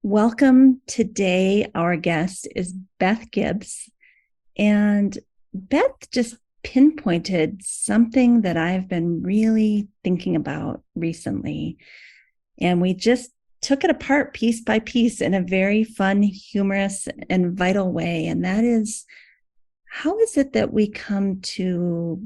Welcome. Today, our guest is Beth Gibbs. And Beth just pinpointed something that I've been really thinking about recently. And we just took it apart piece by piece in a very fun, humorous, and vital way. And that is, how is it that we come to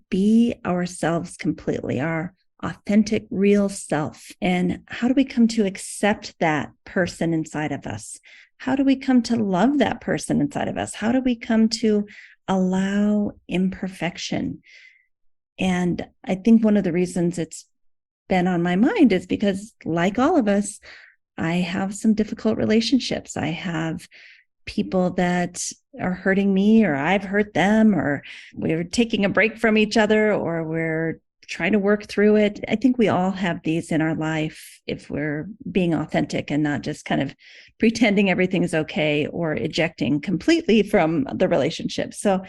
be ourselves completely, our authentic, real self? And how do we come to accept that person inside of us? How do we come to love that person inside of us? How do we come to allow imperfection? And I think one of the reasons it's been on my mind is because, like all of us, I have some difficult relationships. I have people that are hurting me, or I've hurt them, or we're taking a break from each other, or we're trying to work through it. I think we all have these in our life if we're being authentic and not just kind of pretending everything is okay or ejecting completely from the relationship. So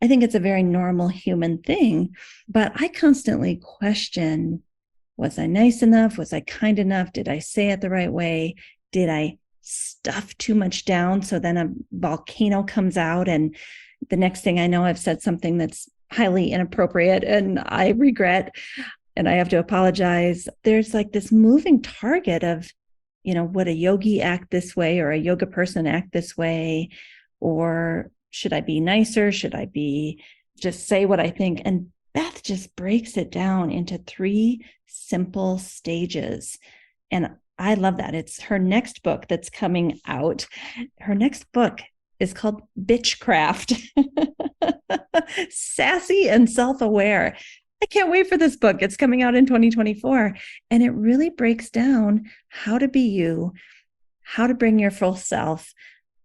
I think it's a very normal human thing, but I constantly question, was I nice enough? Was I kind enough? Did I say it the right way? Did I stuff too much down so then a volcano comes out and the next thing I know, I've said something that's highly inappropriate and I regret and I have to apologize. There's like this moving target of, would a yogi act this way or a yoga person act this way? Or should I be nicer? Should I be just say what I think? And Beth just breaks it down into 3 simple stages. And I love that. It's her next book that's coming out. Her next book is called Bitchcraft, Sassy and Self-Aware. I can't wait for this book. It's coming out in 2024. And it really breaks down how to be you, how to bring your full self,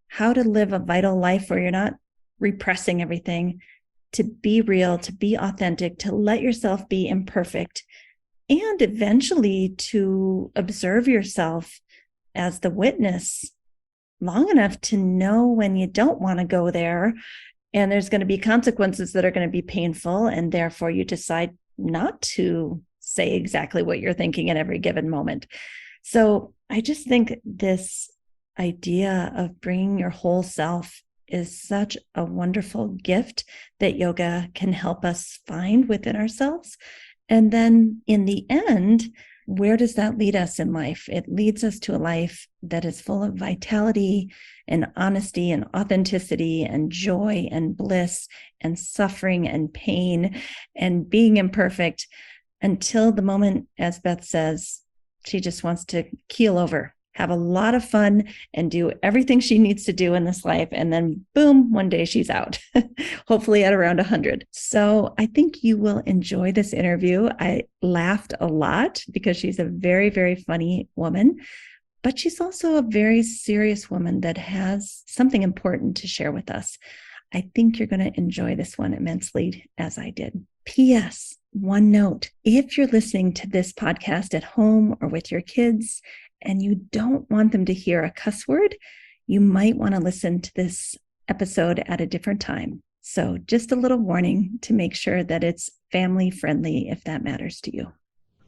how to live a vital life where you're not repressing everything, to be real, to be authentic, to let yourself be imperfect, and eventually to observe yourself as the witness long enough to know when you don't want to go there. And there's going to be consequences that are going to be painful. And therefore you decide not to say exactly what you're thinking at every given moment. So I just think this idea of bringing your whole self is such a wonderful gift that yoga can help us find within ourselves. And then in the end, where does that lead us in life? It leads us to a life that is full of vitality and honesty and authenticity and joy and bliss and suffering and pain and being imperfect until the moment, as Beth says, she just wants to keel over, have a lot of fun and do everything she needs to do in this life. And then boom, one day she's out, hopefully at around 100. So I think you will enjoy this interview. I laughed a lot because she's a very, very funny woman, but she's also a very serious woman that has something important to share with us. I think you're going to enjoy this one immensely, as I did. P.S. One note, if you're listening to this podcast at home or with your kids, and you don't want them to hear a cuss word, you might want to listen to this episode at a different time. So just a little warning to make sure that it's family friendly if that matters to you.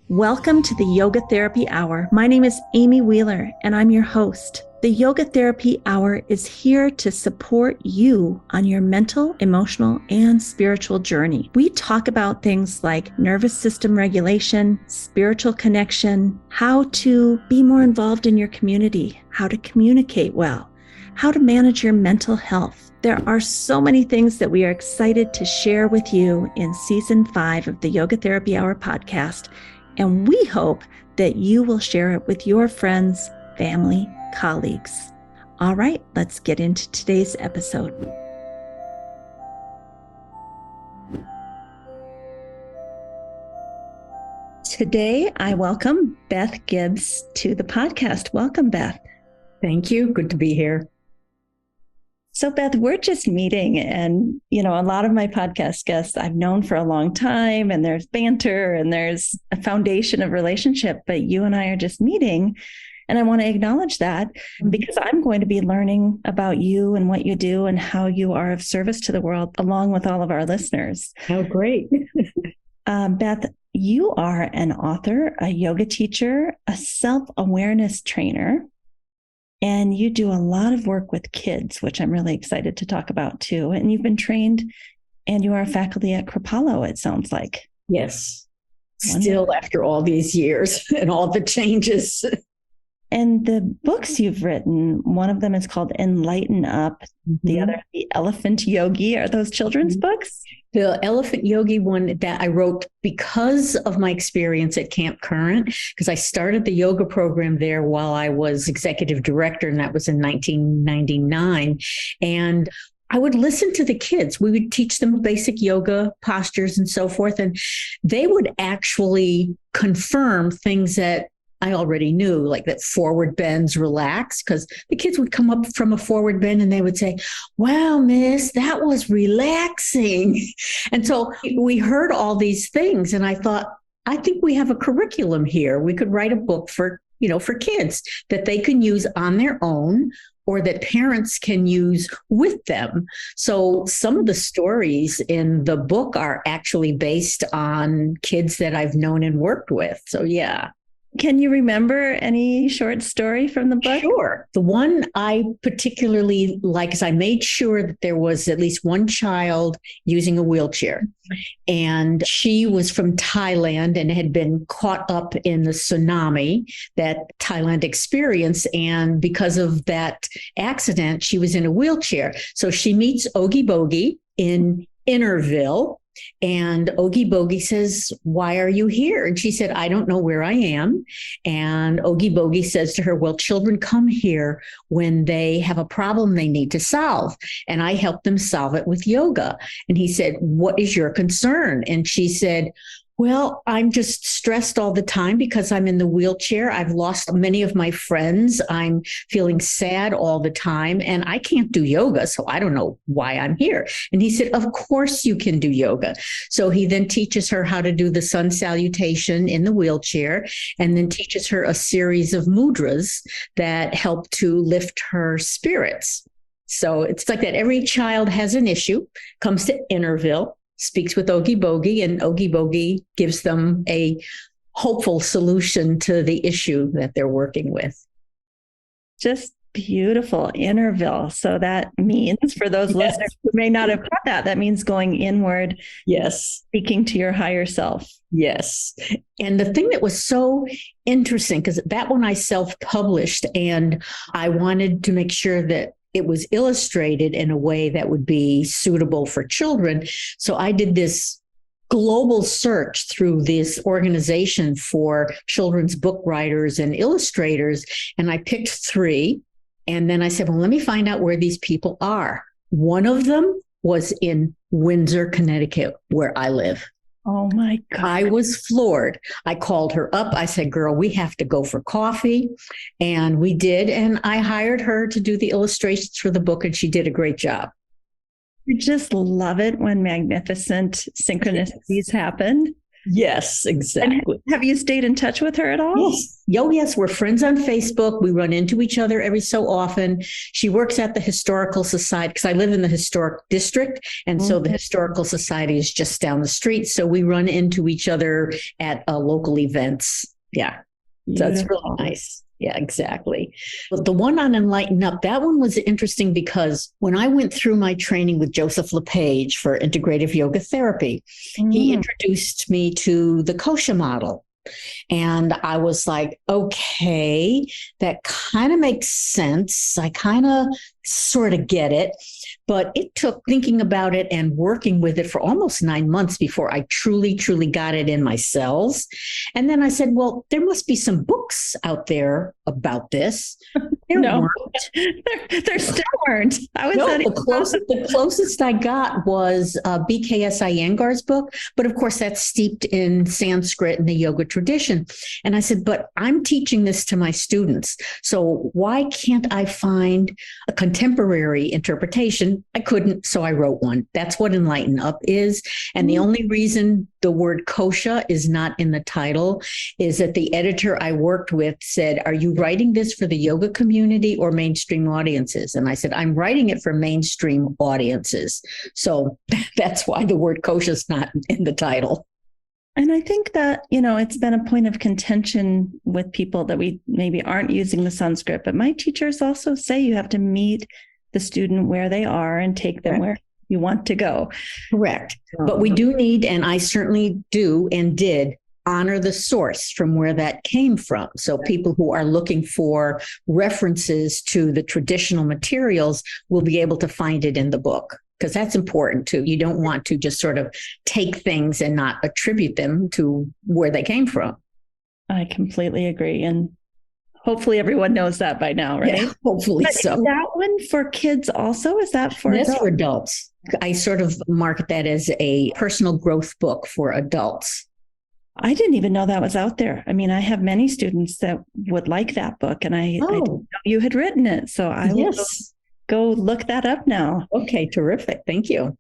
Welcome to the Yoga Therapy Hour. My name is Amy Wheeler, and I'm your host. The Yoga Therapy Hour is here to support you on your mental, emotional, and spiritual journey. We talk about things like nervous system regulation, spiritual connection, how to be more involved in your community, how to communicate well, how to manage your mental health. There are so many things that we are excited to share with you in Season 5 of the Yoga Therapy Hour podcast, and we hope that you will share it with your friends, family, colleagues. All right, let's get into today's episode. Today, I welcome Beth Gibbs to the podcast. Welcome, Beth. Thank you. Good to be here. So, Beth, we're just meeting, and, a lot of my podcast guests I've known for a long time, and there's banter and there's a foundation of relationship, but you and I are just meeting. And I want to acknowledge that because I'm going to be learning about you and what you do and how you are of service to the world, along with all of our listeners. Oh, great. Beth, you are an author, a yoga teacher, a self-awareness trainer, And you do a lot of work with kids, which I'm really excited to talk about too. And you've been trained and you are a faculty at Crapalo, it sounds like. Yes. Wonderful. Still after all these years and all the changes. And the books you've written, one of them is called Enlighten Up, the other, The Elephant Yogi. Are those children's books? The Elephant Yogi one that I wrote because of my experience at Camp Current, because I started the yoga program there while I was executive director, and that was in 1999. And I would listen to the kids. We would teach them basic yoga postures and so forth. And they would actually confirm things that I already knew, like that forward bends relax, because the kids would come up from a forward bend and they would say, wow, miss, that was relaxing. And so we heard all these things. And I thought, I think we have a curriculum here. We could write a book for kids that they can use on their own or that parents can use with them. So some of the stories in the book are actually based on kids that I've known and worked with. So yeah. Can you remember any short story from the book? Sure. The one I particularly like is I made sure that there was at least one child using a wheelchair. And she was from Thailand and had been caught up in the tsunami that Thailand experienced. And because of that accident, she was in a wheelchair. So she meets Ogie Bogie in Innerville. And Ogie Bogie says, why are you here? And she said, I don't know where I am. And Ogie Bogie says to her, well, children come here when they have a problem they need to solve. And I help them solve it with yoga. And he said, what is your concern? And she said, well, I'm just stressed all the time because I'm in the wheelchair. I've lost many of my friends. I'm feeling sad all the time and I can't do yoga. So I don't know why I'm here. And he said, of course you can do yoga. So he then teaches her how to do the sun salutation in the wheelchair and then teaches her a series of mudras that help to lift her spirits. So it's like that. Every child has an issue, comes to Innerville, speaks with Ogie Bogie, and Ogie Bogie gives them a hopeful solution to the issue that they're working with. Just beautiful. Innerville. So that means, for those listeners who may not have caught that, that means going inward. Yes. Speaking to your higher self. Yes. And the thing that was so interesting, because that one I self-published, and I wanted to make sure that it was illustrated in a way that would be suitable for children. So I did this global search through this organization for children's book writers and illustrators. And I picked 3. And then I said, well, let me find out where these people are. One of them was in Windsor, Connecticut, where I live. Oh my God. I was floored. I called her up. I said, girl, we have to go for coffee. And we did. And I hired her to do the illustrations for the book. And she did a great job. You just love it when magnificent synchronicities happen. Yes, exactly. And have you stayed in touch with her at all? Yes. Yes. We're friends on Facebook. We run into each other every so often. She works at the Historical Society because I live in the historic district. And so the Historical Society is just down the street. So we run into each other at local events. Yeah. So it's really nice. Yeah, exactly. But the one on Enlighten Up, that one was interesting because when I went through my training with Joseph LePage for integrative yoga therapy, he introduced me to the kosha model. And I was like, okay, that kind of makes sense. I kind of sort of get it. But it took thinking about it and working with it for almost 9 months before I truly got it in my cells. And then I said, well, there must be some books out there about this. There weren't. There still weren't. The closest I got was BKS Iyengar's book. But of course, that's steeped in Sanskrit and the yoga tradition. And I said, but I'm teaching this to my students. So why can't I find a contemporary interpretation? I couldn't, so I wrote one. That's what Enlighten Up is. And the only reason the word kosha is not in the title is that the editor I worked with said, are you writing this for the yoga community or mainstream audiences? And I said, I'm writing it for mainstream audiences. So that's why the word kosha is not in the title. And I think that, it's been a point of contention with people that we maybe aren't using the Sanskrit, but my teachers also say you have to meet the student where they are and take them where you want to go. Correct. But we do need, and I certainly do and did, honor the source from where that came from. So people who are looking for references to the traditional materials will be able to find it in the book, because that's important too. You don't want to just sort of take things and not attribute them to where they came from. I completely agree. And hopefully everyone knows that by now, right? Yeah, hopefully so. Is that one for kids also? Is that for adults? That's for adults. I sort of market that as a personal growth book for adults. I didn't even know that was out there. I mean, I have many students that would like that book, and I didn't know you had written it. So I will go look that up now. Okay, terrific. Thank you.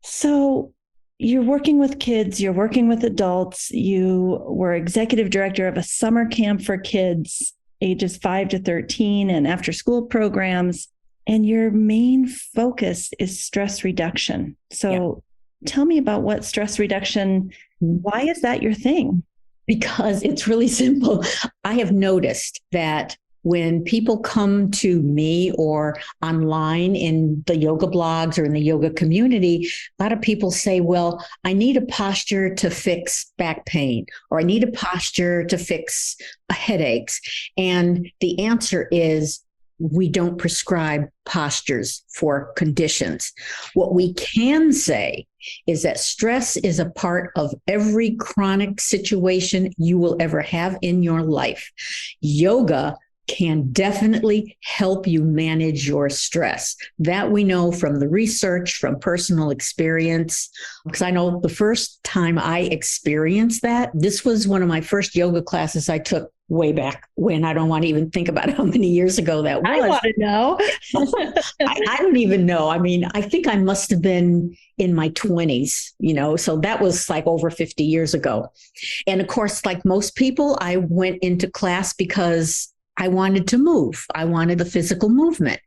So you're working with kids, you're working with adults. You were executive director of a summer camp for kids ages 5 to 13 and after school programs. And your main focus is stress reduction. So tell me about what stress reduction, why is that your thing? Because it's really simple. I have noticed that when people come to me or online in the yoga blogs or in the yoga community, a lot of people say, well, I need a posture to fix back pain, or I need a posture to fix headaches. And the answer is, we don't prescribe postures for conditions. What we can say is that stress is a part of every chronic situation you will ever have in your life. Yoga can definitely help you manage your stress. That we know from the research, from personal experience. Because I know the first time I experienced that, this was one of my first yoga classes I took way back when. I don't want to even think about how many years ago that was. I want to know. I don't even know. I mean, I think I must have been in my 20s, so that was like over 50 years ago. And of course, like most people, I went into class because I wanted to move. I wanted the physical movement.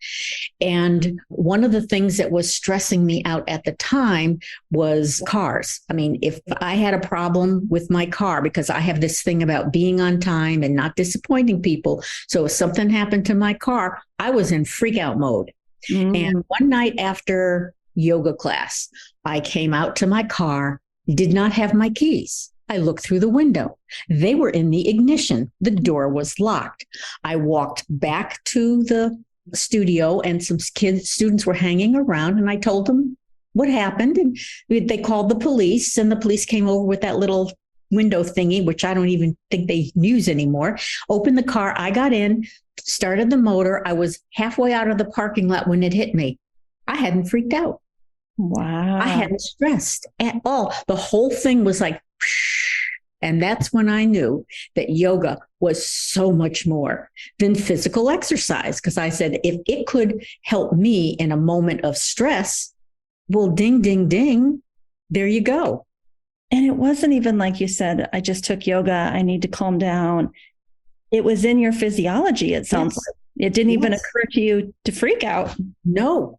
And one of the things that was stressing me out at the time was cars. I mean, if I had a problem with my car, because I have this thing about being on time and not disappointing people. So if something happened to my car, I was in freak out mode. And one night after yoga class, I came out to my car, did not have my keys. I looked through the window. They were in the ignition. The door was locked. I walked back to the studio and some students were hanging around, and I told them what happened. And they called the police, and the police came over with that little window thingy, which I don't even think they use anymore. Opened the car. I got in, started the motor. I was halfway out of the parking lot when it hit me. I hadn't freaked out. Wow. I hadn't stressed at all. The whole thing was like, and that's when I knew that yoga was so much more than physical exercise. Because I said, if it could help me in a moment of stress, well, ding, ding, ding, there you go. And it wasn't even like you said, I just took yoga, I need to calm down. It was in your physiology, it sounds like. It didn't even occur to you to freak out. No.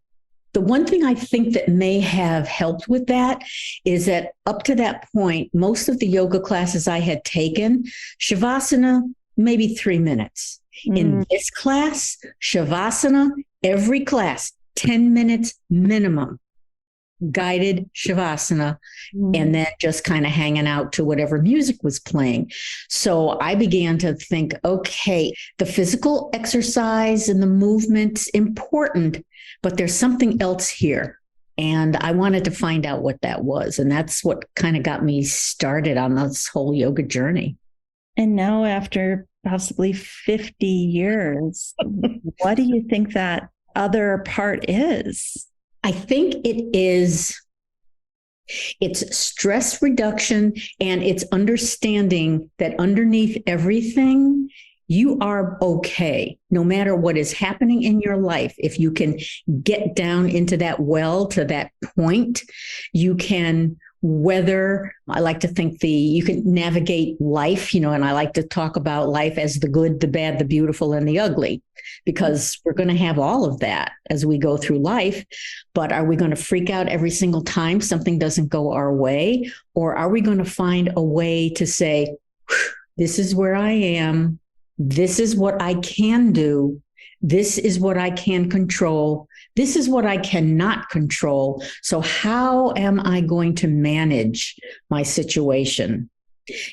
The one thing I think that may have helped with that is that up to that point, most of the yoga classes I had taken, Shavasana, maybe 3 minutes. In this class, Shavasana, every class, 10 minutes minimum, guided Shavasana, and then just kind of hanging out to whatever music was playing. So I began to think, okay, the physical exercise and the movement's important, but there's something else here. And I wanted to find out what that was. And that's what kind of got me started on this whole yoga journey. And now after possibly 50 years, what do you think that other part is? I think it's stress reduction, and it's understanding that underneath everything, you are okay, no matter what is happening in your life. If you can get down into that well to that point, you can whether I like to think you can navigate life, and I like to talk about life as the good, the bad, the beautiful, and the ugly, because we're going to have all of that as we go through life. But are we going to freak out every single time something doesn't go our way? Or are we going to find a way to say, this is where I am. This is what I can do. This is what I can control. This is what I cannot control. So how am I going to manage my situation?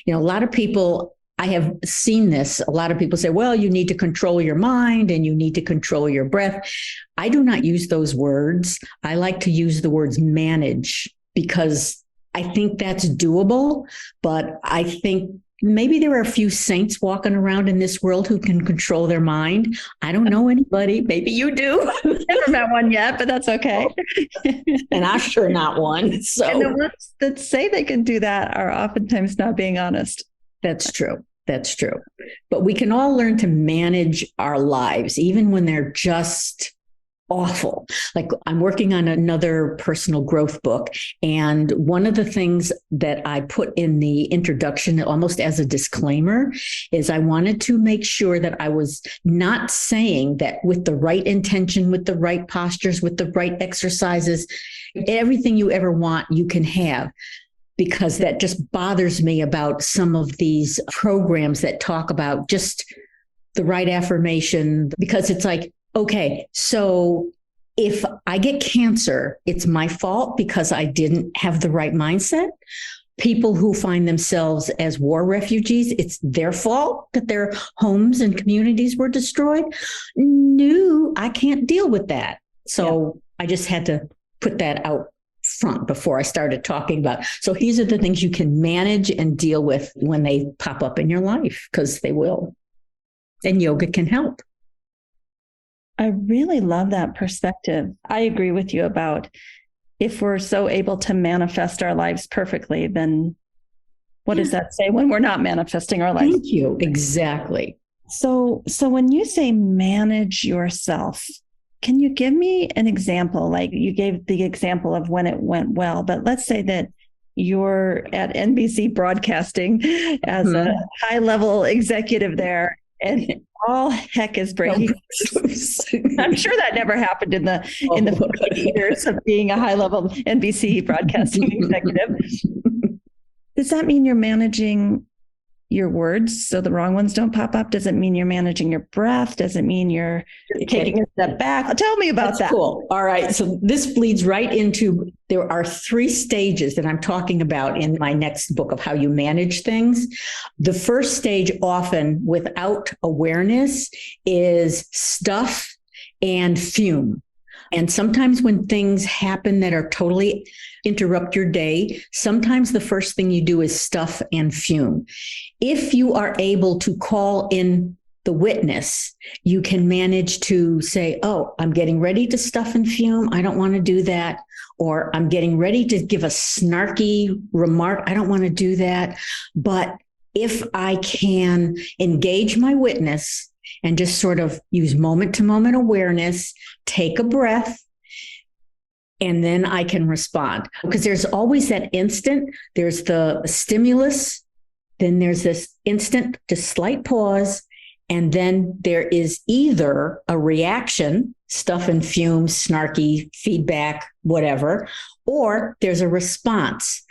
A lot of people, I have seen this. A lot of people say, well, you need to control your mind and you need to control your breath. I do not use those words. I like to use the words manage, because I think that's doable. But I think maybe there are a few saints walking around in this world who can control their mind. I don't know anybody. Maybe you do. Never met one yet, but that's okay. And I'm sure not one. So, and the ones that say they can do that are oftentimes not being honest. That's true. That's true. But we can all learn to manage our lives, even when they're just awful. Like, I'm working on another personal growth book. And one of the things that I put in the introduction, almost as a disclaimer, is I wanted to make sure that I was not saying that with the right intention, with the right postures, with the right exercises, everything you ever want, you can have. Because that just bothers me about some of these programs that talk about just the right affirmation, because it's like, okay, so if I get cancer, it's my fault because I didn't have the right mindset. People who find themselves as war refugees, it's their fault that their homes and communities were destroyed. No, I can't deal with that. So I just had to put that out front before I started talking about. So these are the things you can manage and deal with when they pop up in your life, because they will. And yoga can help. I really love that perspective. I agree with you about, if we're so able to manifest our lives perfectly, then what does that say when we're not manifesting our lives? Thank you. Exactly. So when you say manage yourself, can you give me an example? Like, you gave the example of when it went well, but let's say that you're at NBC Broadcasting as a high-level executive there, and all heck is breaking loose. I'm sure that never happened in the 40 years of being a high-level NBC Broadcasting executive. Does that mean you're managing your words so the wrong ones don't pop up? Does it mean you're managing your breath? Does it mean you're taking a step back? Tell me about that. Cool. All right. So this bleeds right into, there are 3 stages that I'm talking about in my next book of how you manage things. The first stage, often without awareness, is stuff and fume. And sometimes when things happen that are totally interrupt your day, sometimes the first thing you do is stuff and fume. If you are able to call in the witness, you can manage to say, oh, I'm getting ready to stuff and fume. I don't want to do that. Or I'm getting ready to give a snarky remark. I don't want to do that. But if I can engage my witness and just sort of use moment-to-moment awareness, take a breath, and then I can respond. Because there's always that instant. There's the stimulus, then there's this instant, just slight pause, and then there is either a reaction, stuff and fume, snarky, feedback, whatever, or there's a response,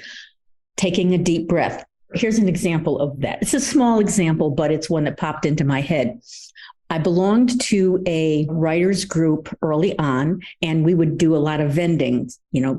taking a deep breath. Here's an example of that. It's a small example, but it's one that popped into my head. I belonged to a writers group early on, and we would do a lot of vending,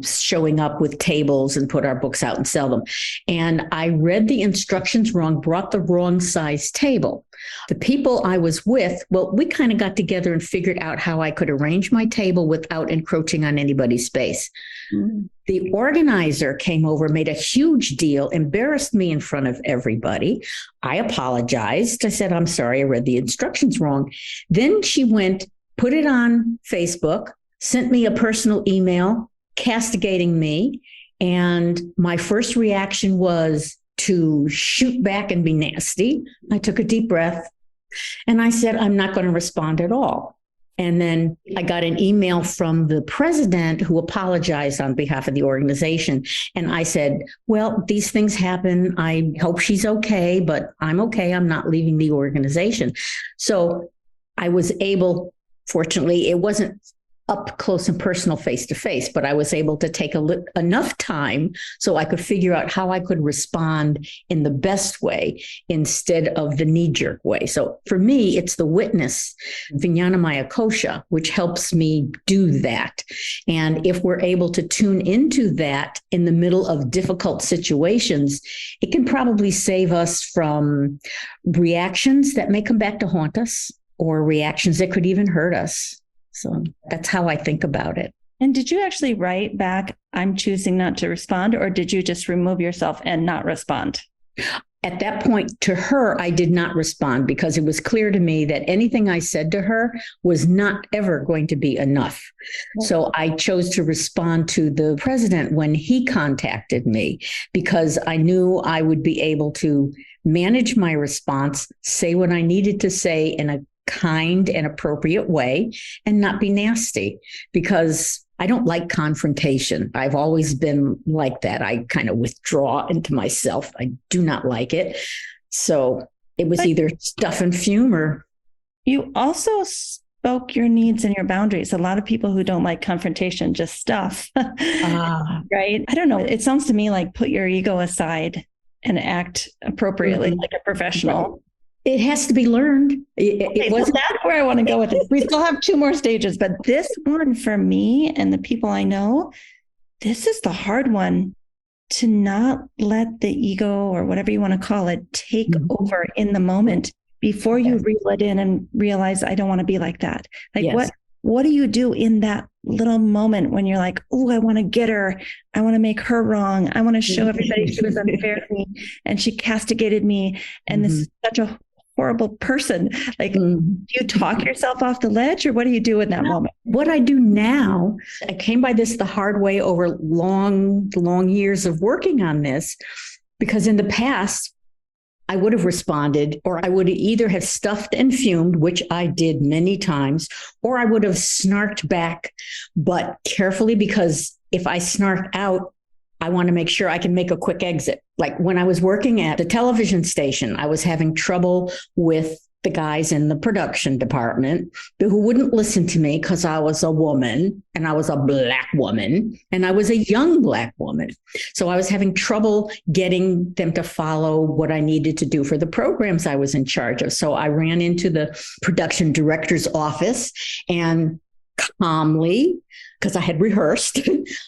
showing up with tables and put our books out and sell them. And I read the instructions wrong, brought the wrong size table. The people I was with, we kind of got together and figured out how I could arrange my table without encroaching on anybody's space. Mm. The organizer came over, made a huge deal, embarrassed me in front of everybody. I apologized. I said, I'm sorry, I read the instructions wrong. Then she went, put it on Facebook, sent me a personal email castigating me. And my first reaction was to shoot back and be nasty. I took a deep breath and I said, I'm not going to respond at all. And then I got an email from the president who apologized on behalf of the organization. And I said, well, these things happen. I hope she's okay, but I'm okay. I'm not leaving the organization. So I was able, fortunately, it wasn't up close and personal face to face, but I was able to take enough time so I could figure out how I could respond in the best way instead of the knee-jerk way. So for me, it's the witness, Vijnanamaya Kosha, which helps me do that. And if we're able to tune into that in the middle of difficult situations, it can probably save us from reactions that may come back to haunt us or reactions that could even hurt us. So that's how I think about it. And did you actually write back, I'm choosing not to respond, or did you just remove yourself and not respond? At that point to her, I did not respond because it was clear to me that anything I said to her was not ever going to be enough. So I chose to respond to the president when he contacted me because I knew I would be able to manage my response, say what I needed to say in a kind and appropriate way and not be nasty because I don't like confrontation. I've always been like that. I kind of withdraw into myself. I do not like it. So it was either stuff and fume or. You also spoke your needs and your boundaries. A lot of people who don't like confrontation just stuff, right? I don't know. It sounds to me like put your ego aside and act appropriately like a professional. It has to be learned. It wasn't. So that's where I want to go with it. We still have 2 more stages, but this one for me and the people I know, this is the hard one, to not let the ego or whatever you want to call it take over in the moment before you reel it in and realize I don't want to be like that. Like what do you do in that little moment when you're like, oh, I want to get her. I want to make her wrong. I want to show everybody she was unfair to me and she castigated me. And this is such a horrible person. Like, do you talk yourself off the ledge or what do you do in that moment? What I do now, I came by this the hard way over long years of working on this, because in the past, I would have responded, or I would either have stuffed and fumed, which I did many times, or I would have snarked back, but carefully, because if I snark out, I want to make sure I can make a quick exit. Like when I was working at the television station, I was having trouble with the guys in the production department who wouldn't listen to me because I was a woman and I was a Black woman and I was a young Black woman. So I was having trouble getting them to follow what I needed to do for the programs I was in charge of. So I ran into the production director's office and calmly, because I had rehearsed,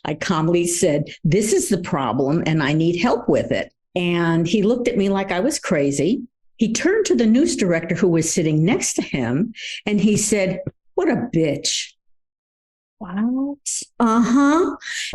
I calmly said, this is the problem and I need help with it. And he looked at me like I was crazy. He turned to the news director who was sitting next to him and he said, what a bitch. Wow.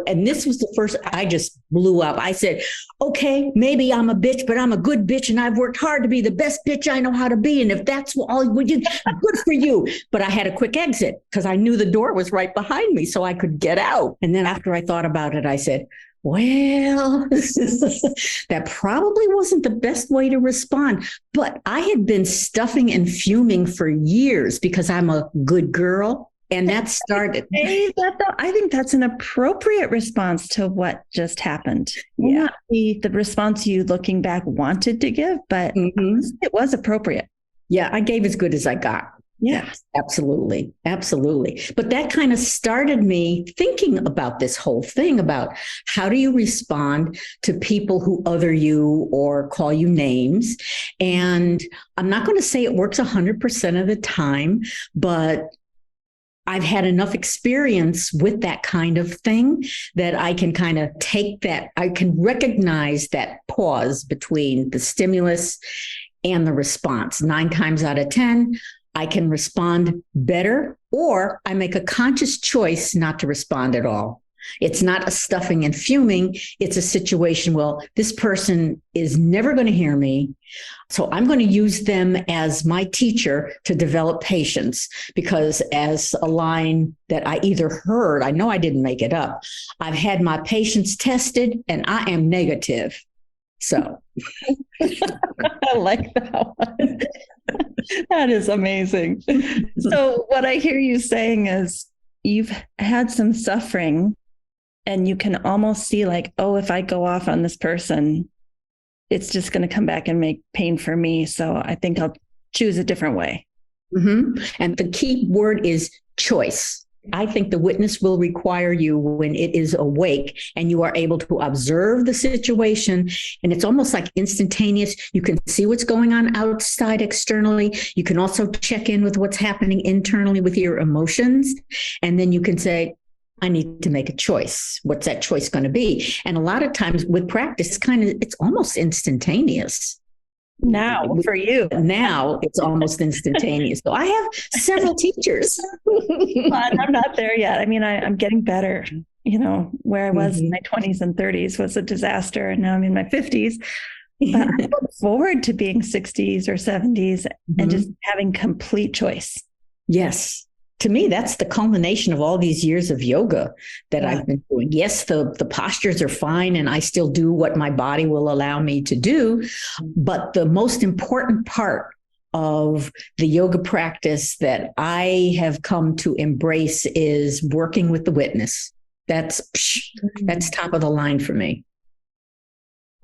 And this was the first, I just blew up. I said, okay, maybe I'm a bitch, but I'm a good bitch and I've worked hard to be the best bitch I know how to be. And if that's all you do, good for you. But I had a quick exit because I knew the door was right behind me so I could get out. And then after I thought about it, I said, well, that probably wasn't the best way to respond. But I had been stuffing and fuming for years because I'm a good girl. And that started. I think that's an appropriate response to what just happened. Yeah. Not the response you looking back wanted to give, but it was appropriate. Yeah, I gave as good as I got. Yeah, absolutely. Absolutely. But that kind of started me thinking about this whole thing about how do you respond to people who other you or call you names? And I'm not going to say it works 100% of the time, but I've had enough experience with that kind of thing that I can kind of take that, I can recognize that pause between the stimulus and the response. 9 times out of 10, I can respond better, or I make a conscious choice not to respond at all. It's not a stuffing and fuming. It's a situation, well, this person is never going to hear me. So I'm going to use them as my teacher to develop patience, because as a line that I either heard, I know I didn't make it up, I've had my patience tested and I am negative. So I like that one. That is amazing. So, what I hear you saying is you've had some suffering, and you can almost see, like, oh, if I go off on this person, it's just going to come back and make pain for me. So, I think I'll choose a different way. Mm-hmm. And the key word is choice. I think the witness will require you when it is awake and you are able to observe the situation. And it's almost like instantaneous. You can see what's going on outside externally. You can also check in with what's happening internally with your emotions. And then you can say, I need to make a choice. What's that choice going to be? And a lot of times with practice, it's almost instantaneous. Now for you. Now it's almost instantaneous. So I have several teachers. I'm not there yet. I mean, I'm getting better. You know, where I was in my 20s and 30s was a disaster. And now I'm in my 50s. But I look forward to being 60s or 70s and just having complete choice. Yes. To me, that's the culmination of all these years of yoga that I've been doing. Yes, the postures are fine, and I still do what my body will allow me to do. But the most important part of the yoga practice that I have come to embrace is working with the witness. That's top of the line for me.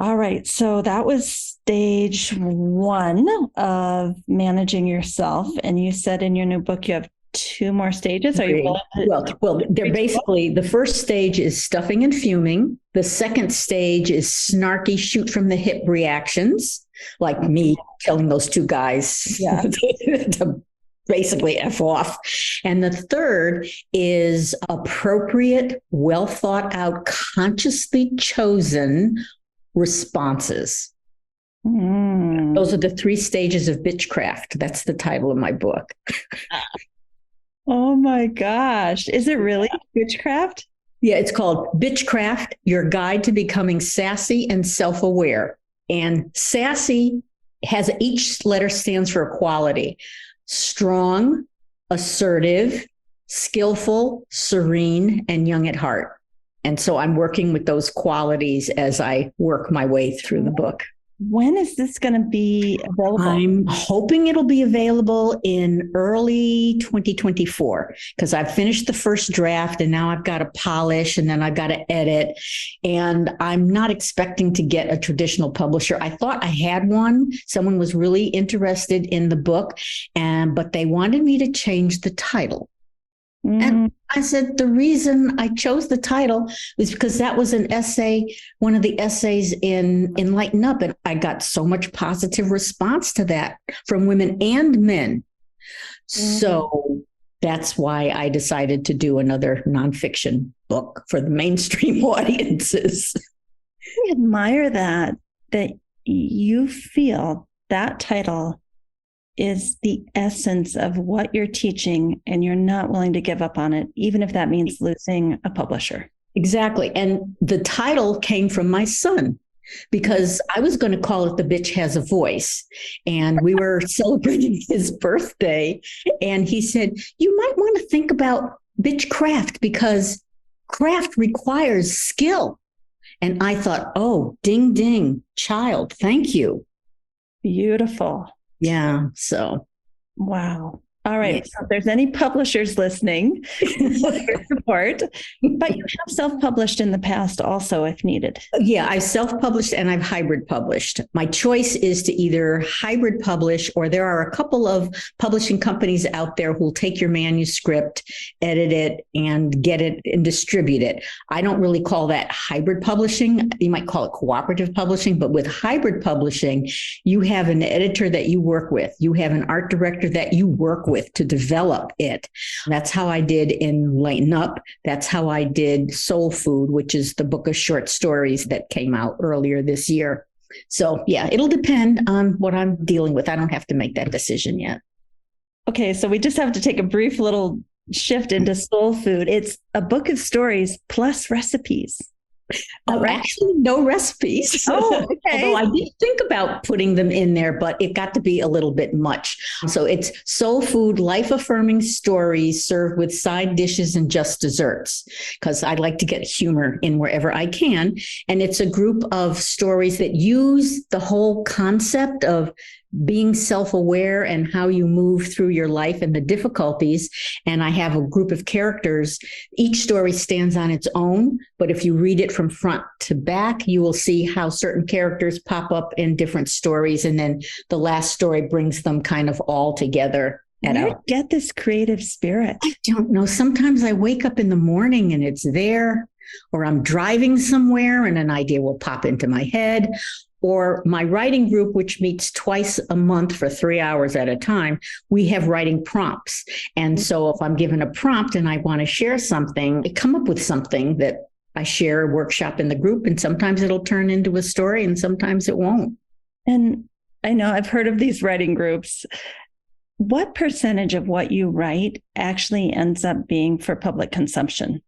All right. So that was stage 1 of managing yourself. And you said in your new book you have 2 more stages. Are you willing to? Well, they're basically, the first stage is stuffing and fuming. The second stage is snarky, shoot from the hip reactions, like me telling those 2 guys to basically F off. And the third is appropriate, well thought out, consciously chosen responses. Those are the 3 stages of Bitchcraft. That's the title of my book. Oh my gosh. Is it really Bitchcraft? Yeah, it's called Bitchcraft, Your Guide to Becoming Sassy and Self-Aware. And sassy has, each letter stands for a quality: strong, assertive, skillful, serene, and young at heart. And so I'm working with those qualities as I work my way through the book. When is this going to be available? I'm hoping it'll be available in early 2024, because I've finished the first draft and now I've got to polish and then I've got to edit. And I'm not expecting to get a traditional publisher. I thought I had one. Someone was really interested in the book, but they wanted me to change the title. And I said, the reason I chose the title was because that was an essay, one of the essays in Enlighten Up. And I got so much positive response to that from women and men. So that's why I decided to do another nonfiction book for the mainstream audiences. I admire that you feel that title is the essence of what you're teaching, and you're not willing to give up on it, even if that means losing a publisher. Exactly. And the title came from my son, because I was going to call it The Bitch Has a Voice. And we were celebrating his birthday. And he said, you might want to think about Bitchcraft, because craft requires skill. And I thought, oh, ding, ding, child, thank you. Beautiful. Yeah. So. Wow. All right. So if there's any publishers listening, your support, but you have self-published in the past also, if needed. Yeah, I self-published and I've hybrid published. My choice is to either hybrid publish, or there are a couple of publishing companies out there who'll take your manuscript, edit it, and get it and distribute it. I don't really call that hybrid publishing. You might call it cooperative publishing, but with hybrid publishing, you have an editor that you work with. You have an art director that you work with to develop it. That's how I did Enlighten Up. That's how I did Soul Food, which is the book of short stories that came out earlier this year. So yeah, it'll depend on what I'm dealing with. I don't have to make that decision yet. Okay, so we just have to take a brief little shift into Soul Food. It's a book of stories plus recipes. All right. Actually, no recipes. Oh, okay. Although I did think about putting them in there, but it got to be a little bit much. So it's soul food, life affirming stories served with side dishes and just desserts, because I like to get humor in wherever I can. And it's a group of stories that use the whole concept of being self-aware and how you move through your life and the difficulties. And I have a group of characters. Each story stands on its own, but if you read it from front to back, you will see how certain characters pop up in different stories. And then the last story brings them kind of all together. Where do you get this creative spirit? I don't know. Sometimes I wake up in the morning and it's there, or I'm driving somewhere and an idea will pop into my head. Or my writing group, which meets twice a month for 3 hours at a time, we have writing prompts. And so if I'm given a prompt and I want to share something, I come up with something that I share, workshop in the group, and sometimes it'll turn into a story and sometimes it won't. And I know I've heard of these writing groups. What percentage of what you write actually ends up being for public consumption?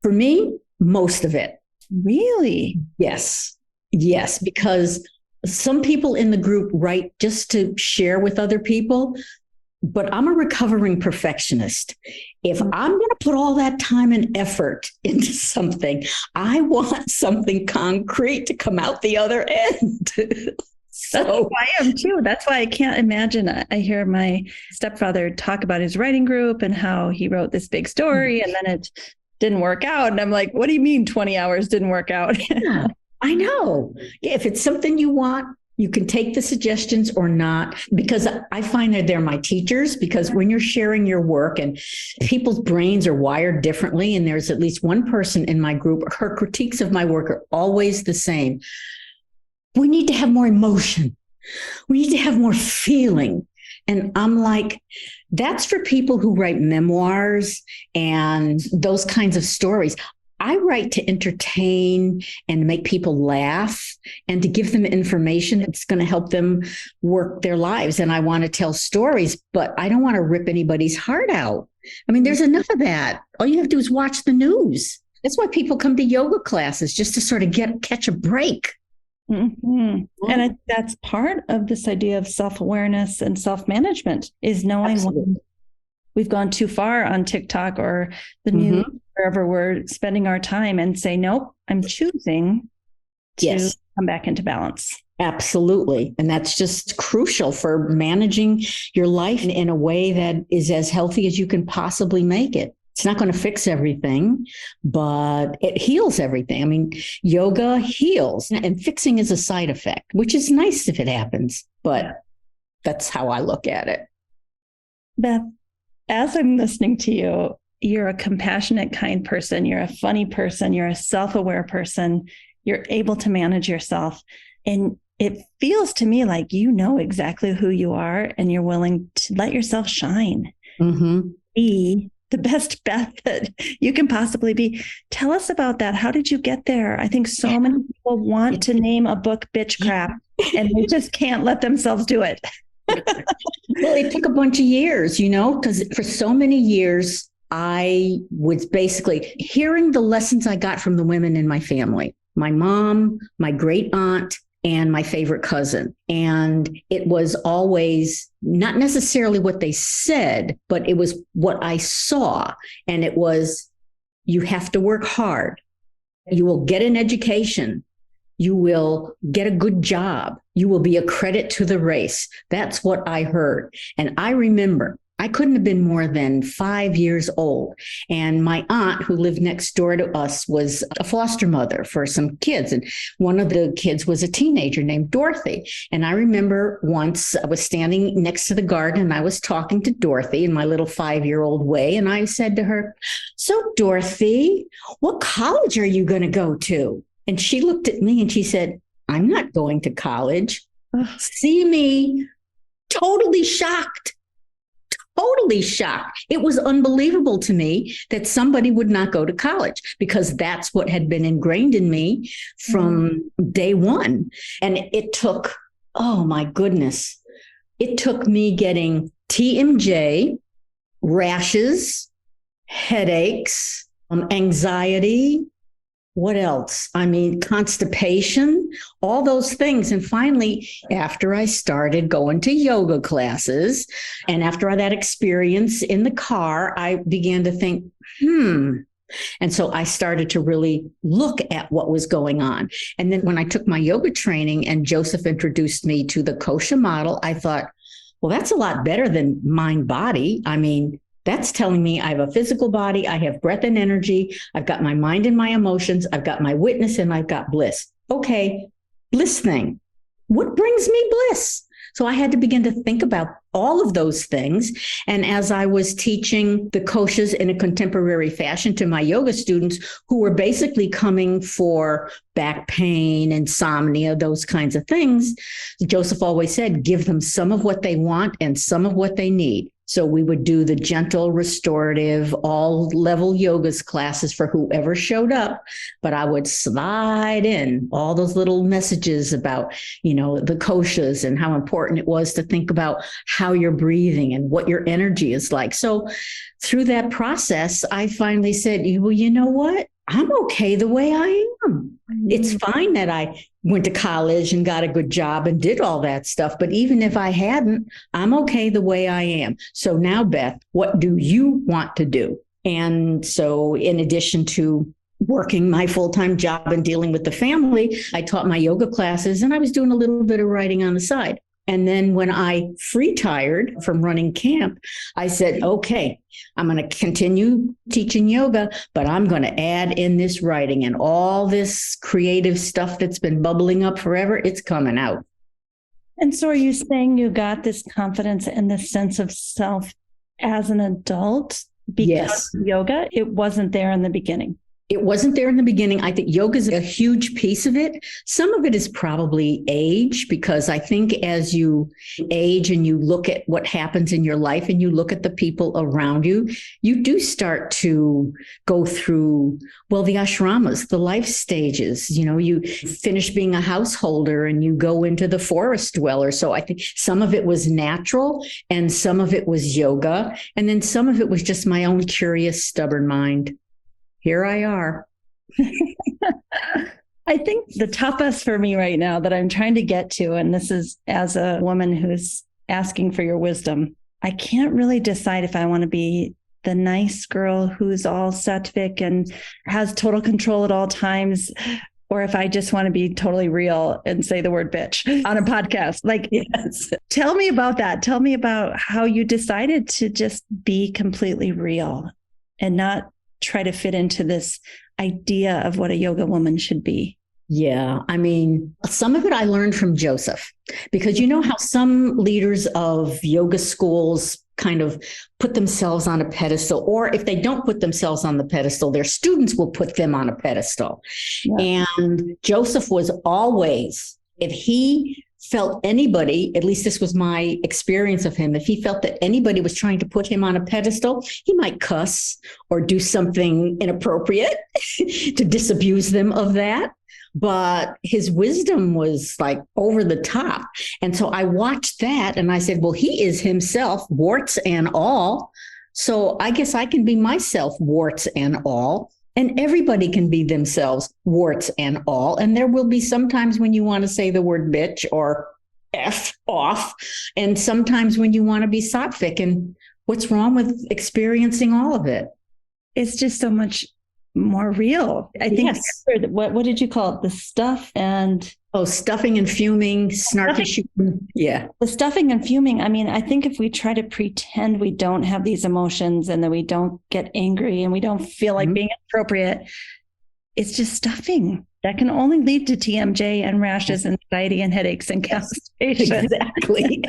For me, most of it. Really? Yes. Yes, because some people in the group write just to share with other people, but I'm a recovering perfectionist. If I'm going to put all that time and effort into something, I want something concrete to come out the other end. So I am too. That's why I can't imagine. I hear my stepfather talk about his writing group and how he wrote this big story and then it didn't work out. And I'm like, what do you mean 20 hours didn't work out? Yeah. I know. If it's something you want, you can take the suggestions or not, because I find that they're my teachers, because when you're sharing your work and people's brains are wired differently, and there's at least one person in my group, her critiques of my work are always the same. We need to have more emotion. We need to have more feeling. And I'm like, that's for people who write memoirs and those kinds of stories. I write to entertain and make people laugh and to give them information that's going to help them work their lives. And I want to tell stories, but I don't want to rip anybody's heart out. I mean, there's enough of that. All you have to do is watch the news. That's why people come to yoga classes, just to sort of catch a break. Mm-hmm. And that's part of this idea of self-awareness and self-management, is knowing when we've gone too far on TikTok or the news, wherever we're spending our time, and say, nope, I'm choosing to come back into balance. Absolutely. And that's just crucial for managing your life in a way that is as healthy as you can possibly make it. It's not going to fix everything, but it heals everything. I mean, yoga heals, and fixing is a side effect, which is nice if it happens, but that's how I look at it. Beth, as I'm listening to you, you're a compassionate, kind person. You're a funny person. You're a self-aware person. You're able to manage yourself. And it feels to me like you know exactly who you are and you're willing to let yourself shine. Be the best Beth that you can possibly be. Tell us about that. How did you get there? I think so many people want to name a book Bitchcraft and they just can't let themselves do it. Well, it took a bunch of years, because for so many years, I was basically hearing the lessons I got from the women in my family, my mom, my great aunt, and my favorite cousin. And it was always not necessarily what they said, but it was what I saw. And it was, you have to work hard. You will get an education. You will get a good job. You will be a credit to the race. That's what I heard. And I remember I couldn't have been more than 5 years old. And my aunt, who lived next door to us, was a foster mother for some kids. And one of the kids was a teenager named Dorothy. And I remember once I was standing next to the garden and I was talking to Dorothy in my little 5-year-old way. And I said to her, "So Dorothy, what college are you going to go to?" And she looked at me and she said, "I'm not going to college." See me, totally shocked. Totally shocked. It was unbelievable to me that somebody would not go to college, because that's what had been ingrained in me from day one. And it took, oh my goodness, it took me getting TMJ, rashes, headaches, anxiety, What else? I mean, constipation, all those things. And finally, after I started going to yoga classes and after that experience in the car, I began to think, And so I started to really look at what was going on. And then when I took my yoga training and Joseph introduced me to the kosha model, I thought, well, that's a lot better than mind body. I mean, that's telling me I have a physical body, I have breath and energy, I've got my mind and my emotions, I've got my witness, and I've got bliss. Okay, bliss thing. What brings me bliss? So I had to begin to think about all of those things. And as I was teaching the koshas in a contemporary fashion to my yoga students who were basically coming for back pain, insomnia, those kinds of things, Joseph always said, give them some of what they want and some of what they need. So we would do the gentle, restorative, all level yogas classes for whoever showed up. But I would slide in all those little messages about, the koshas and how important it was to think about how you're breathing and what your energy is like. So through that process, I finally said, well, you know what? I'm okay the way I am. It's fine that I went to college and got a good job and did all that stuff. But even if I hadn't, I'm okay the way I am. So now, Beth, what do you want to do? And so in addition to working my full-time job and dealing with the family, I taught my yoga classes and I was doing a little bit of writing on the side. And then when I retired from running camp, I said, okay, I'm going to continue teaching yoga, but I'm going to add in this writing and all this creative stuff that's been bubbling up forever. It's coming out. And so are you saying you got this confidence and this sense of self as an adult because of yoga? It wasn't there in the beginning. It wasn't there in the beginning. I think yoga is a huge piece of it. Some of it is probably age, because I think as you age and you look at what happens in your life and you look at the people around you, you do start to go through, the ashramas, the life stages. You finish being a householder and you go into the forest dweller. So I think some of it was natural and some of it was yoga. And then some of it was just my own curious, stubborn mind. Here I are. I think the toughest for me right now that I'm trying to get to, and this is as a woman who's asking for your wisdom, I can't really decide if I want to be the nice girl who's all sattvic and has total control at all times, or if I just want to be totally real and say the word bitch on a podcast. Yes. Tell me about that. Tell me about how you decided to just be completely real and not try to fit into this idea of what a yoga woman should be. Yeah. I mean, some of it I learned from Joseph, because you know how some leaders of yoga schools kind of put themselves on a pedestal, or if they don't put themselves on the pedestal, their students will put them on a pedestal. Yeah. And Joseph was always, if he felt anybody, at least this was my experience of him, if he felt that anybody was trying to put him on a pedestal, he might cuss or do something inappropriate to disabuse them of that. But his wisdom was like over the top. And so I watched that and I said, well, he is himself, warts and all. So I guess I can be myself, warts and all. And everybody can be themselves, warts and all. And there will be sometimes when you want to say the word bitch or F off, and sometimes when you want to be sattvic. And what's wrong with experiencing all of it? It's just so much more real. I think, yes. What did you call it? The stuff and... Oh, stuffing and fuming, snarky shooting. Yeah. The stuffing and fuming. I mean, I think if we try to pretend we don't have these emotions and that we don't get angry and we don't feel like being appropriate, it's just stuffing. That can only lead to TMJ and rashes and anxiety and headaches and constipation. Exactly.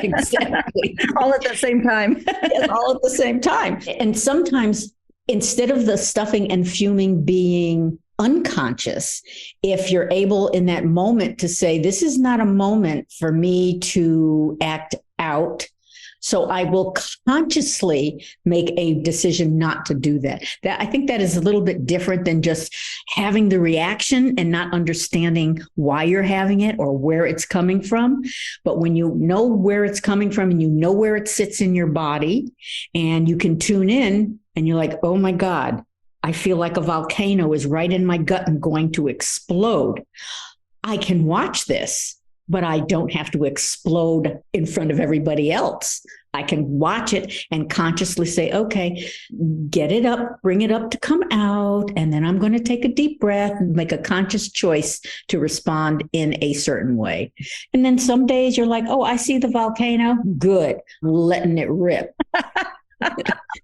All at the same time. Yes, all at the same time. And sometimes instead of the stuffing and fuming being unconscious, if you're able in that moment to say, this is not a moment for me to act out, so I will consciously make a decision not to do that. I think that is a little bit different than just having the reaction and not understanding why you're having it or where it's coming from. But when you know where it's coming from and you know where it sits in your body and you can tune in and you're like, oh my God, I feel like a volcano is right in my gut and going to explode. I can watch this, but I don't have to explode in front of everybody else. I can watch it and consciously say, okay, get it up, bring it up to come out. And then I'm going to take a deep breath and make a conscious choice to respond in a certain way. And then some days you're like, oh, I see the volcano. Good. I'm letting it rip.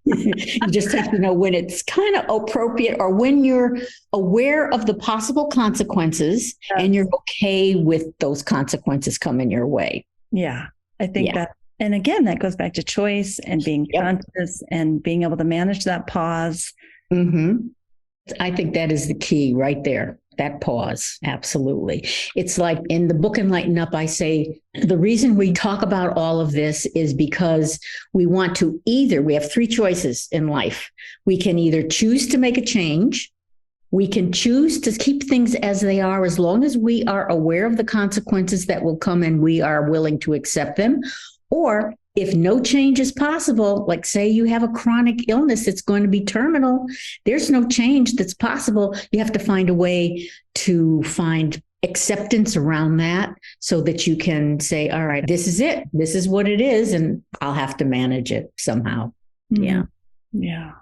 You just have to know when it's kind of appropriate or when you're aware of the possible consequences and you're okay with those consequences coming your way. Yeah, I think that. And again, that goes back to choice and being conscious and being able to manage that pause. Mm-hmm. I think that is the key right there. That pause. Absolutely. It's like in the book Enlighten Up, I say the reason we talk about all of this is because we want to we have three choices in life. We can either choose to make a change. We can choose to keep things as they are as long as we are aware of the consequences that will come and we are willing to accept them. Or if no change is possible, like say you have a chronic illness that's going to be terminal, there's no change that's possible. You have to find a way to find acceptance around that so that you can say, all right, this is it. This is what it is. And I'll have to manage it somehow. Mm-hmm. Yeah. Yeah.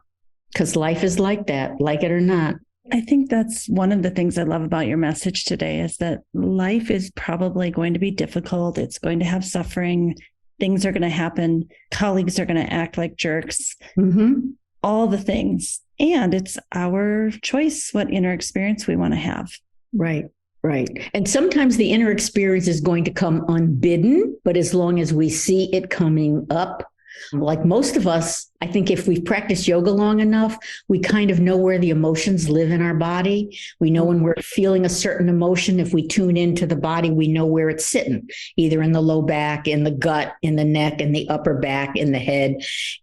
Because life is like that, like it or not. I think that's one of the things I love about your message today is that life is probably going to be difficult. It's going to have suffering. Things are going to happen. Colleagues are going to act like jerks. Mm-hmm. All the things. And it's our choice what inner experience we want to have. Right. Right. And sometimes the inner experience is going to come unbidden, but as long as we see it coming up, like most of us, I think if we've practiced yoga long enough, we kind of know where the emotions live in our body. We know when we're feeling a certain emotion. If we tune into the body, we know where it's sitting, either in the low back, in the gut, in the neck, in the upper back, in the head.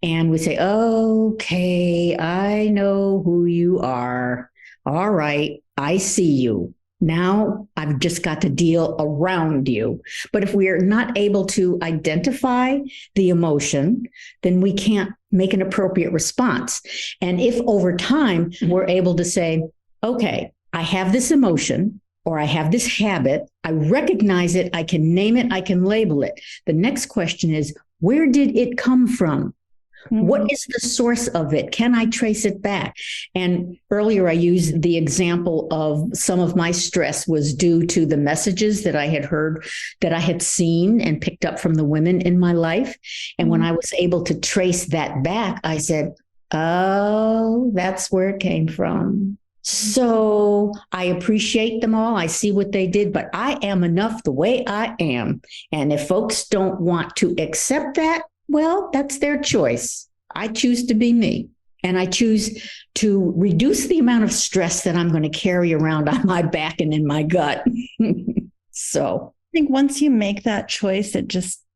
And we say, okay, I know who you are. All right, I see you. Now I've just got to deal around you. But if we are not able to identify the emotion, then we can't make an appropriate response. And if over time we're able to say, okay, I have this emotion or I have this habit, I recognize it, I can name it, I can label it. The next question is, where did it come from? Mm-hmm. What is the source of it? Can I trace it back? And earlier I used the example of some of my stress was due to the messages that I had heard, that I had seen and picked up from the women in my life. And when I was able to trace that back, I said, oh, that's where it came from. So I appreciate them all. I see what they did, but I am enough the way I am. And if folks don't want to accept that, well, that's their choice. I choose to be me. And I choose to reduce the amount of stress that I'm going to carry around on my back and in my gut. So I think once you make that choice,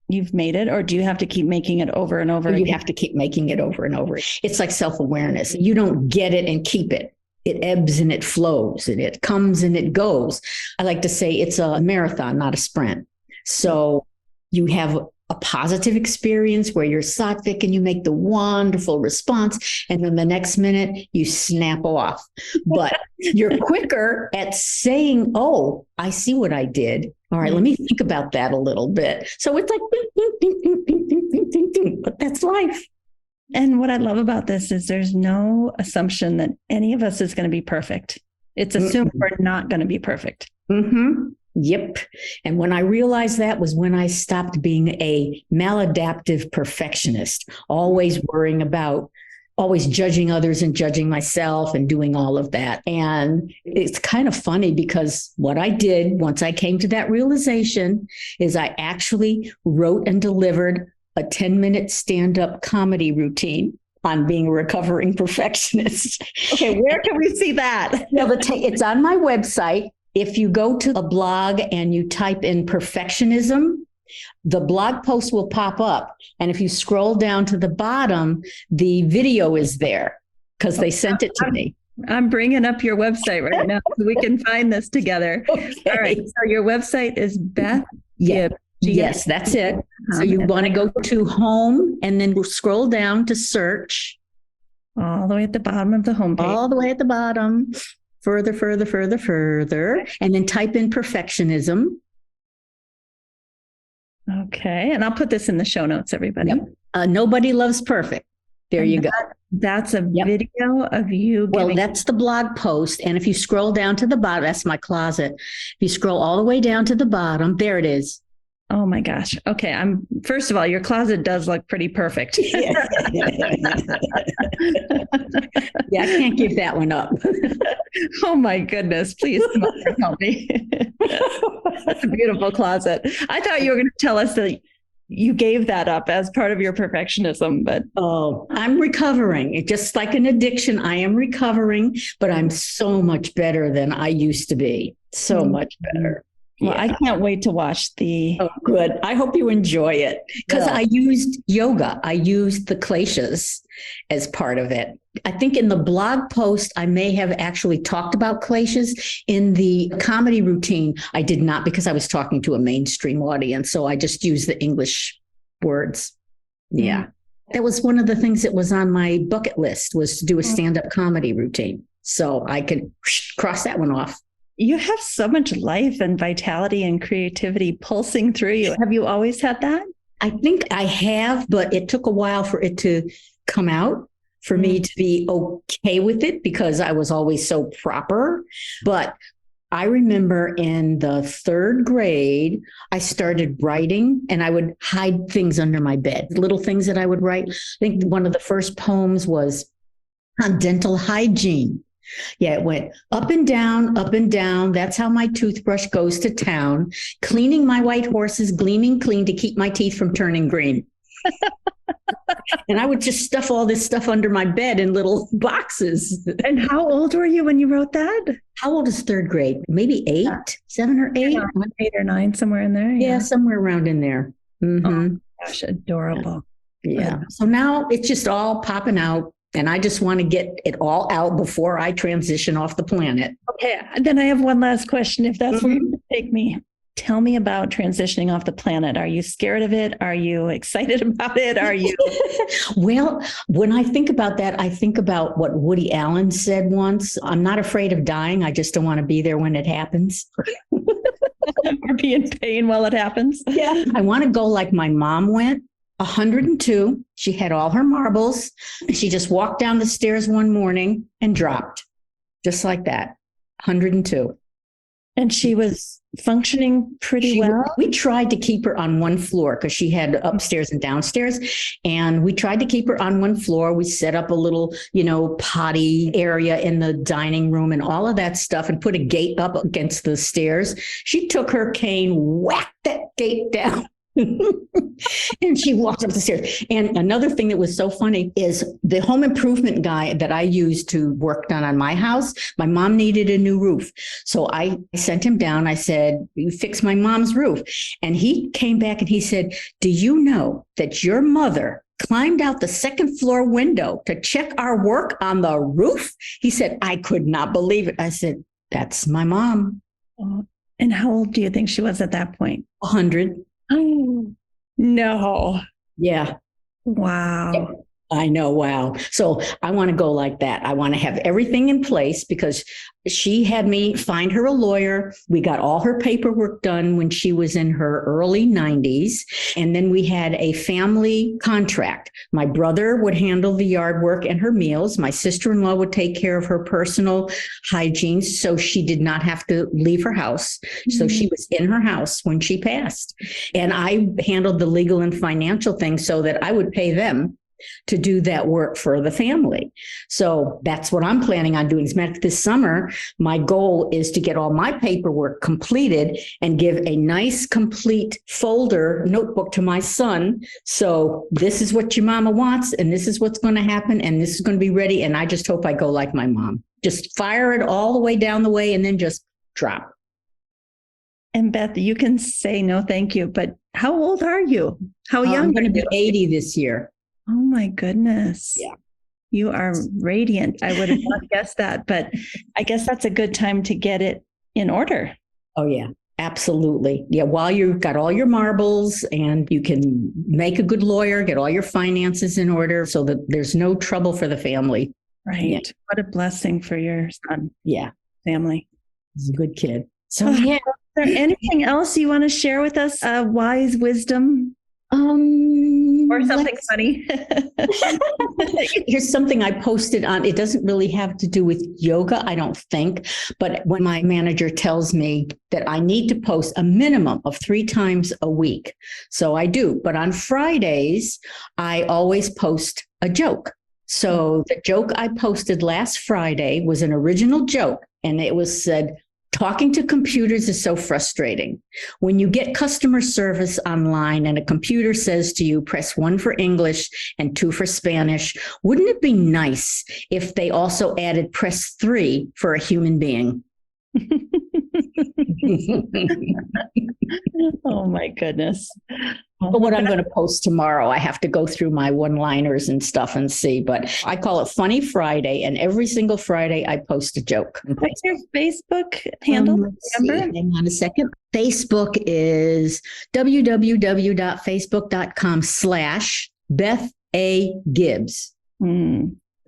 you've made it, or do you have to keep making it over and over again? You have to keep making it over and over. It's like self-awareness. You don't get it and keep it. It ebbs and it flows and it comes and it goes. I like to say it's a marathon, not a sprint. So you have a positive experience where you're sattvic and you make the wonderful response. And then the next minute you snap off, but you're quicker at saying, oh, I see what I did. All right, let me think about that a little bit. So it's like, ding, ding, ding, ding, ding, ding, ding, ding, but that's life. And what I love about this is there's no assumption that any of us is going to be perfect. It's assumed we're not going to be perfect. Mm-hmm. Yep. And when I realized that was when I stopped being a maladaptive perfectionist, always worrying about, always judging others and judging myself and doing all of that. And it's kind of funny because what I did once I came to that realization is I actually wrote and delivered a 10-minute stand-up comedy routine on being a recovering perfectionist. Okay, where can we see that? It's on my website. If you go to a blog and you type in perfectionism, the blog post will pop up. And if you scroll down to the bottom, the video is there because they sent it to me. I'm bringing up your website right now so we can find this together. Okay. All right. So your website is Beth Gibbs. Yes, that's it. So you want to go to home and then we'll scroll down to search. All the way at the bottom of the homepage. All the way at the bottom, further, further, further, further, and then type in perfectionism. Okay. And I'll put this in the show notes, everybody. Yep. Nobody loves perfect. There you go. That's a video of you. Well, that's the blog post. And if you scroll down to the bottom, that's my closet. If you scroll all the way down to the bottom, there it is. Oh my gosh. Okay. First of all, your closet does look pretty perfect. Yeah, I can't give that one up. Oh my goodness. Please come up and help me. That's a beautiful closet. I thought you were going to tell us that you gave that up as part of your perfectionism, but I'm recovering. It's just like an addiction. I am recovering, but I'm so much better than I used to be. So much better. Well, I can't wait to watch the. Oh, good. I hope you enjoy it because I used yoga. I used the kleshas as part of it. I think in the blog post, I may have actually talked about kleshas. In the comedy routine, I did not because I was talking to a mainstream audience. So I just used the English words. Yeah. That was one of the things that was on my bucket list was to do a stand-up comedy routine. So I could cross that one off. You have so much life and vitality and creativity pulsing through you. Have you always had that? I think I have, but it took a while for it to come out, for me to be okay with it because I was always so proper. But I remember in the 3rd grade, I started writing and I would hide things under my bed, little things that I would write. I think one of the first poems was on dental hygiene. Yeah, it went up and down, up and down. That's how my toothbrush goes to town. Cleaning my white horses, gleaming clean to keep my teeth from turning green. And I would just stuff all this stuff under my bed in little boxes. And how old were you when you wrote that? How old is 3rd grade? Maybe 8, 7 or 8? 8 or 9, somewhere in there. Yeah, somewhere around in there. Mm-hmm. Oh, gosh, adorable. Yeah. So now it's just all popping out. And I just want to get it all out before I transition off the planet. Okay. Then I have one last question, if that's where you take me. Tell me about transitioning off the planet. Are you scared of it? Are you excited about it? Are you? Well, when I think about that, I think about what Woody Allen said once. I'm not afraid of dying. I just don't want to be there when it happens. Or be in pain while it happens. Yeah. I want to go like my mom went. 102. She had all her marbles. She just walked down the stairs one morning and dropped just like that. 102. And she was functioning pretty well. We tried to keep her on one floor because she had upstairs and downstairs. And we tried to keep her on one floor. We set up a little, potty area in the dining room and all of that stuff and put a gate up against the stairs. She took her cane, whacked that gate down. And she walked up the stairs. And another thing that was so funny is the home improvement guy that I used to work on my house. My mom needed a new roof. So I sent him down. I said, you fix my mom's roof. And he came back and he said, do you know that your mother climbed out the 2nd floor window to check our work on the roof? He said, I could not believe it. I said, that's my mom. And how old do you think she was at that point? 100. Oh, no. Yeah. Wow. Yeah. I know. Wow. So I want to go like that. I want to have everything in place because she had me find her a lawyer. We got all her paperwork done when she was in her early 90s. And then we had a family contract. My brother would handle the yard work and her meals. My sister-in-law would take care of her personal hygiene. So she did not have to leave her house. So she was in her house when she passed. And I handled the legal and financial things so that I would pay them to do that work for the family. So that's what I'm planning on doing. As a matter of fact, this summer, my goal is to get all my paperwork completed and give a nice, complete folder notebook to my son. So this is what your mama wants, and this is what's going to happen, and this is going to be ready. And I just hope I go like my mom. Just fire it all the way down the way and then just drop. And Beth, you can say no, thank you, but how old are you? How young? I'm going to be 80 this year. Oh my goodness. Yeah. You are radiant. I would have not guessed that, but I guess that's a good time to get it in order. Oh, yeah. Absolutely. Yeah. While you've got all your marbles and you can make a good lawyer, get all your finances in order so that there's no trouble for the family. Right. Yeah. What a blessing for your son. Yeah. Family. He's a good kid. So, yeah. Is there anything else you want to share with us? Wise wisdom? Or something funny? Here's something I posted on. It doesn't really have to do with yoga, I don't think. But when my manager tells me that I need to post a minimum of 3 times a week, so I do. But on Fridays, I always post a joke. So the joke I posted last Friday was an original joke, and it was said, talking to computers is so frustrating. When you get customer service online and a computer says to you, press 1 for English and 2 for Spanish, wouldn't it be nice if they also added press 3 for a human being? Oh my goodness. But what I'm going to post tomorrow, I have to go through my one-liners and stuff and see, but I call it Funny Friday, and every single Friday I post a joke. What's your Facebook handle? Hang on a second. Facebook is www.facebook.com/Beth A. Gibbs.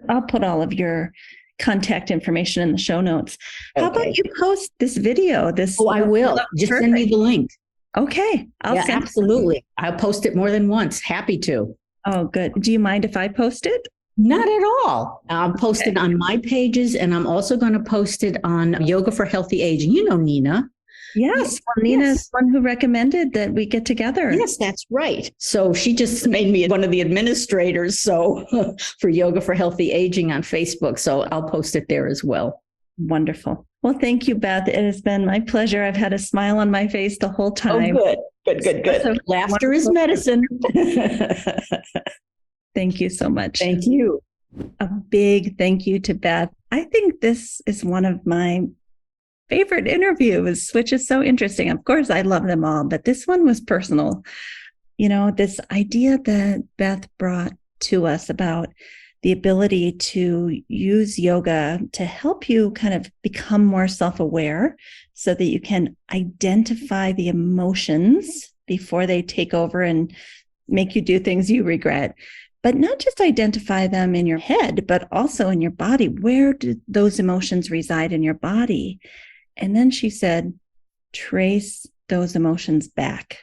I'll put all of your contact information in the show notes. How about you post this video? I will. Just send me the link. Okay. Absolutely. I'll post it more than once. Happy to. Oh, good. Do you mind if I post it? Not at all. I'll post it on my pages, and I'm also going to post it on Yoga for Healthy Aging. You know Nina. Yes. Well, Nina is one who recommended that we get together. Yes, that's right. So she just made me one of the administrators for Yoga for Healthy Aging on Facebook. So I'll post it there as well. Wonderful. Well, thank you, Beth. It has been my pleasure. I've had a smile on my face the whole time. Oh, good. So laughter is medicine. Thank you so much. Thank you. A big thank you to Beth. I think this is one of my favorite interviews, which is so interesting. Of course, I love them all, but this one was personal. You know, this idea that Beth brought to us about the ability to use yoga to help you kind of become more self-aware so that you can identify the emotions before they take over and make you do things you regret. But not just identify them in your head, but also in your body. Where do those emotions reside in your body? And then she said, trace those emotions back.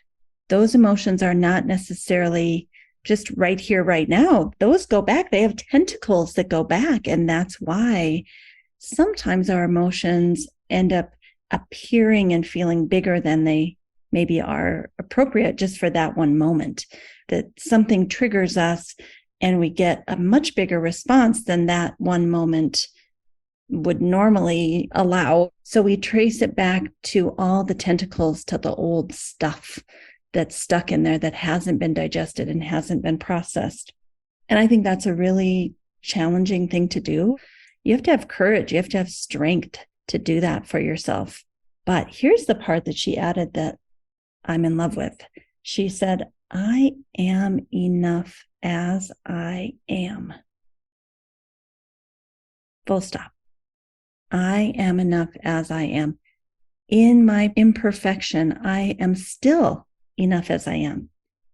Those emotions are not necessarily just right here, right now. Those go back. They have tentacles that go back. And that's why sometimes our emotions end up appearing and feeling bigger than they maybe are appropriate just for that one moment. That something triggers us and we get a much bigger response than that one moment would normally allow. So we trace it back to all the tentacles, to the old stuff that's stuck in there that hasn't been digested and hasn't been processed. And I think that's a really challenging thing to do. You have to have courage. You have to have strength to do that for yourself. But here's the part that she added that I'm in love with. She said, I am enough as I am. Full stop. I am enough as I am. In my imperfection, I am still enough as I am.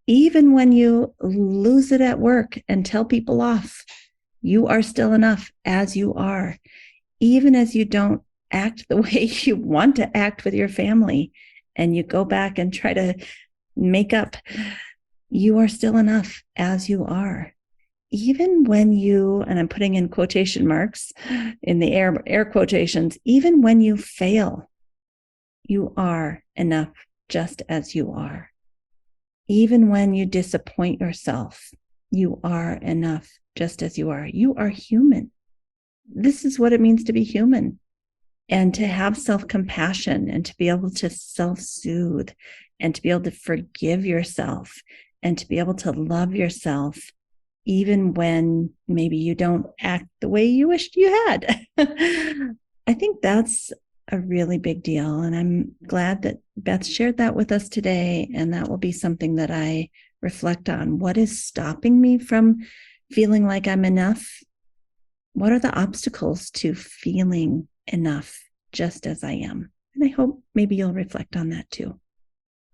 Even when you lose it at work and tell people off, you are still enough as you are. Even as you don't act the way you want to act with your family and you go back and try to make up, you are still enough as you are. Even when you, and I'm putting in quotation marks in the air quotations, even when you fail, you are enough just as you are. Even when you disappoint yourself, you are enough just as you are. You are human. This is what it means to be human. And to have self-compassion and to be able to self-soothe and to be able to forgive yourself and to be able to love yourself, even when maybe you don't act the way you wished you had. I think that's a really big deal. And I'm glad that Beth shared that with us today. And that will be something that I reflect on. What is stopping me from feeling like I'm enough? What are the obstacles to feeling enough just as I am? And I hope maybe you'll reflect on that too.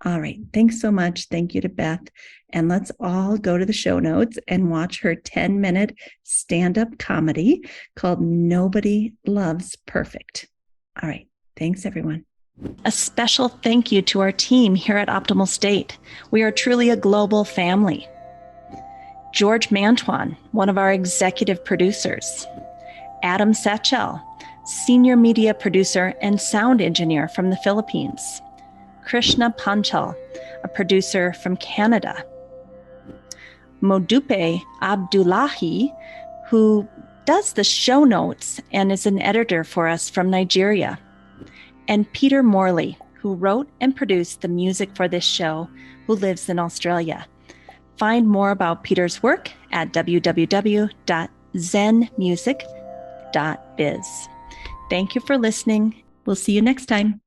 All right. Thanks so much. Thank you to Beth. And let's all go to the show notes and watch her 10-minute stand-up comedy called Nobody Loves Perfect. All right. Thanks, everyone. A special thank you to our team here at Optimal State. We are truly a global family. George Mantuan, one of our executive producers. Adam Satchel, senior media producer and sound engineer from the Philippines. Krishna Panchal, a producer from Canada. Modupe Abdullahi, who does the show notes and is an editor for us from Nigeria. And Peter Morley, who wrote and produced the music for this show, who lives in Australia. Find more about Peter's work at www.zenmusic.biz. Thank you for listening. We'll see you next time.